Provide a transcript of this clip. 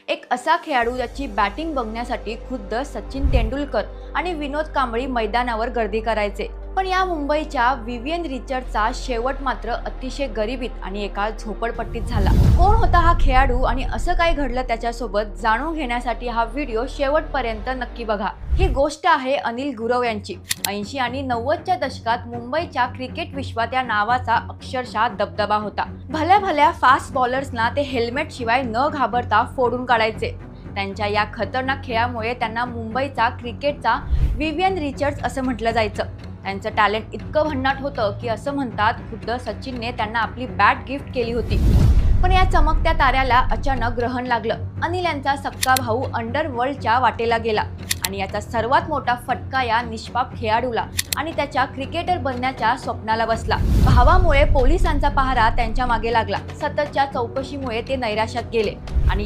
एक असा खेळाडू ज्याची बॅटिंग बघण्यासाठी खुद्द सचिन तेंडुलकर आणि विनोद कांबळी मैदानावर गर्दी करायचे। पण या मुंबईच्या विवियन रिचर्डचा शेवट मात्र अतिशय गरिबीत आणि एका झोपडपट्टीत झाला। कोण होता हा खेळाडू आणि असं काय घडलं त्याच्यासोबत जाणून घेण्यासाठी हा व्हिडिओ शेवटपर्यंत नक्की बघा। ही गोष्ट आहे अनिल गुरव यांची। 80 आणि 90च्या दशकात मुंबईच्या क्रिकेट विश्वात या नावाचा अक्षरशः दबदबा होता। भल्या भल्या फास्ट बॉलर्सना ते हेल्मेट शिवाय न घाबरता फोडून काढायचे। त्यांच्या या खतरनाक खेळामुळे त्यांना मुंबईचा क्रिकेटचा विवियन रिचर्ड्स असं म्हटलं जायचं। त्यांचं टॅलेंट इतकं भन्नाट होतं की असं म्हणतात खुद्द सचिनने त्यांना आपली बॅट गिफ्ट केली होती। पण या चमकत्या ताऱ्याला अचानक ग्रहण लागलं। अनिल यांचा सक्का भाऊ अंडरवर्ल्डच्या वाटेला गेला आणि याचा सर्वात मोठा फटका या निष्पाप खेळाडूला आणि त्याच्या क्रिकेटर बनण्याच्या स्वप्नाला बसला। भावामुळे पोलिसांचा पहारा त्यांच्या मागे लागला। सततच्या चौकशीमुळे ते नैराश्यात गेले आणि